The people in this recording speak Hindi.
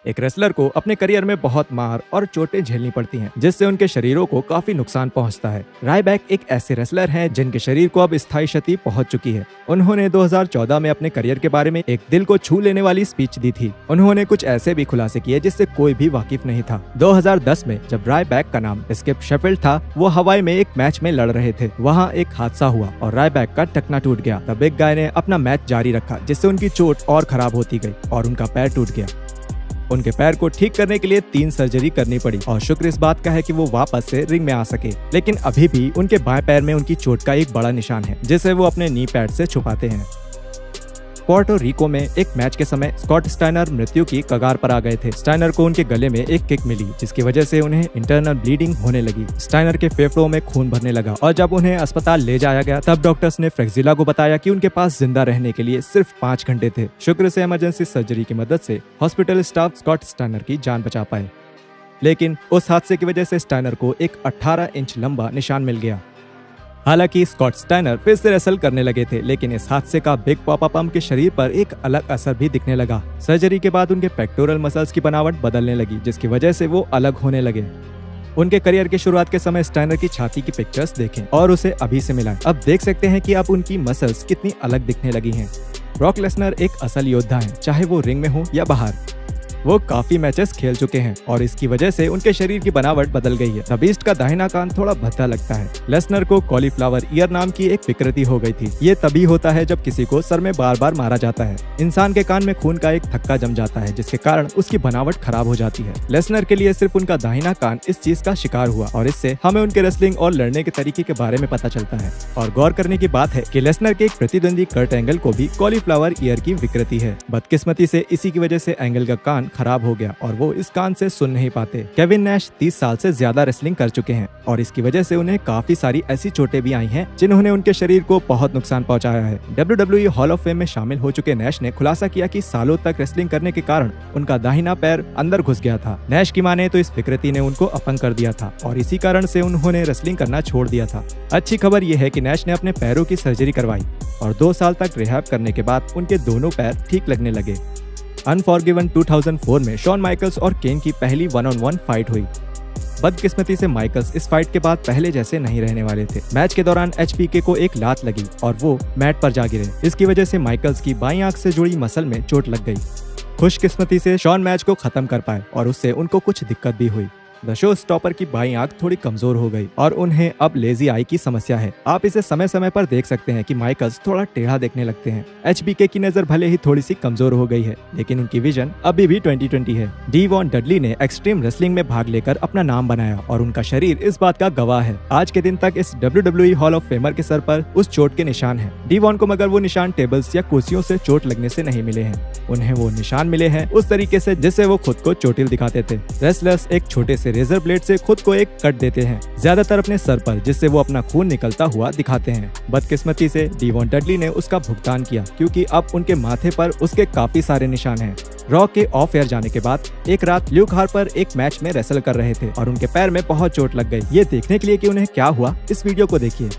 एक रेसलर को अपने करियर में बहुत मार और चोटें झेलनी पड़ती हैं, जिससे उनके शरीरों को काफी नुकसान पहुंचता है। रायबैक एक ऐसे रेसलर हैं जिनके शरीर को अब स्थायी क्षति पहुंच चुकी है। उन्होंने 2014 में अपने करियर के बारे में एक दिल को छू लेने वाली स्पीच दी थी। उन्होंने कुछ ऐसे भी खुलासे किए जिससे कोई भी वाकिफ नहीं था। 2010 में जब रायबैक का नाम स्किप शेफील्ड था, वो हवाई में एक मैच में लड़ रहे थे। वहाँ एक हादसा हुआ और रायबैक का टखना टूट गया। तब बिग गाय ने अपना मैच जारी रखा, जिससे उनकी चोट और खराब होती गई और उनका पैर टूट गया। उनके पैर को ठीक करने के लिए 3 सर्जरी करनी पड़ी और शुक्र इस बात का है कि वो वापस से रिंग में आ सके। लेकिन अभी भी उनके बाएं पैर में उनकी चोट का एक बड़ा निशान है, जिसे वो अपने नी पैड से छुपाते हैं। पोर्टो रिको में एक मैच के समय स्कॉट स्टाइनर मृत्यु की कगार पर आ गए थे। स्टाइनर को उनके गले में एक किक मिली, जिसकी वजह से उन्हें इंटरनल ब्लीडिंग होने लगी। स्टाइनर के फेफड़ों में खून भरने लगा और जब उन्हें अस्पताल ले जाया गया तब डॉक्टर्स ने फ्रेक्सिला को बताया कि उनके पास जिंदा रहने के लिए सिर्फ 5 घंटे थे। शुक्र से इमरजेंसी सर्जरी की मदद से हॉस्पिटल स्टाफ स्कॉट स्टाइनर की जान बचा पाए। लेकिन उस हादसे की वजह से स्टाइनर को एक 18 इंच लंबा निशान मिल गया। हालांकि स्कॉट स्टाइनर फिर से रेसल करने लगे थे, लेकिन इस हादसे का बिग पापा पम्प के शरीर पर एक अलग असर भी दिखने लगा। सर्जरी के बाद उनके पेक्टोरल मसल्स की बनावट बदलने लगी, जिसकी वजह से वो अलग होने लगे। उनके करियर की शुरुआत के समय स्टाइनर की छाती की पिक्चर्स देखें और उसे अभी से मिलाएं। अब देख सकते हैं कि अब उनकी मसल्स कितनी अलग दिखने लगी हैं। ब्रॉक लेसनर एक असल योद्धा है, चाहे वो रिंग में हो या बाहर। वो काफी मैचेस खेल चुके हैं और इसकी वजह से उनके शरीर की बनावट बदल गई है। द बीस्ट का दाहिना कान थोड़ा भद्दा लगता है। लेसनर को कॉलीफ्लावर ईयर नाम की एक विकृति हो गई थी। ये तभी होता है जब किसी को सर में बार बार मारा जाता है। इंसान के कान में खून का एक थक्का जम जाता है, जिसके कारण उसकी बनावट खराब हो जाती है। लेसनर के लिए सिर्फ उनका दाहिना कान इस चीज का शिकार हुआ और इससे हमें उनके रेसलिंग और लड़ने के तरीके के बारे में पता चलता है। और गौर करने की बात है कि लेसनर के एक प्रतिद्वंदी कर्ट एंगल को भी कॉलीफ्लावर ईयर की विकृति है। बदकिस्मती से इसी की वजह से एंगल का कान खराब हो गया और वो इस कान से सुन नहीं पाते। केविन नैश 30 साल से ज्यादा रेसलिंग कर चुके हैं और इसकी वजह से उन्हें काफी सारी ऐसी चोटें भी आई हैं जिन्होंने उनके शरीर को बहुत नुकसान पहुंचाया है। WWE हॉल ऑफ फेम में शामिल हो चुके नैश ने खुलासा किया कि सालों तक रेसलिंग करने के कारण उनका दाहिना पैर अंदर घुस गया था। नैश की माने तो इस विकृति ने उनको अपंग कर दिया था और इसी कारण से उन्होंने रेसलिंग करना छोड़ दिया था। अच्छी खबर यह है कि नैश ने अपने पैरों की सर्जरी करवाई और 2 साल तक रिहैब करने के बाद उनके दोनों पैर ठीक लगने लगे। अनफॉरगिवन 2004 में शॉन माइकल्स और केन की पहली 1-on-1 फाइट हुई। बदकिस्मती से माइकल्स इस फाइट के बाद पहले जैसे नहीं रहने वाले थे। मैच के दौरान HBK को एक लात लगी और वो मैट पर जा गिरे। इसकी वजह से माइकल्स की बाईं आंख से जुड़ी मसल में चोट लग गई। खुशकिस्मती से शॉन मैच को खत्म कर पाए और उससे उनको कुछ दिक्कत भी हुई। द शो स्टॉपर की बाईं आंख थोड़ी कमजोर हो गई और उन्हें अब लेजी आई की समस्या है। आप इसे समय समय पर देख सकते हैं कि माइकल्स थोड़ा टेढ़ा देखने लगते हैं। HBK की नजर भले ही थोड़ी सी कमजोर हो गई है, लेकिन उनकी विजन अभी भी 20/20 है। डीवॉन डडली ने एक्सट्रीम रेसलिंग में भाग लेकर अपना नाम बनाया और उनका शरीर इस बात का गवाह है। आज के दिन तक इस WWE हॉल ऑफ फेमर के सर पर उस चोट के निशान है। डीवॉन को मगर वो निशान टेबल्स या कुर्सियों से चोट लगने से नहीं मिले हैं। उन्हें वो निशान मिले हैं उस तरीके से जिससे वो खुद को चोटिल दिखाते थे। रेसलर्स एक छोटे से रेजर ब्लेड से खुद को एक कट देते हैं, ज्यादातर अपने सर पर, जिससे वो अपना खून निकलता हुआ दिखाते हैं। बदकिस्मती से डीवॉन डडली ने उसका भुगतान किया, क्योंकि अब उनके माथे पर उसके काफी सारे निशान हैं। रॉ के ऑफ एयर जाने के बाद एक रात ल्यूक हार्पर एक मैच में रेसल कर रहे थे और उनके पैर में बहुत चोट लग गई। ये देखने के लिए कि उन्हें क्या हुआ, इस वीडियो को देखिए।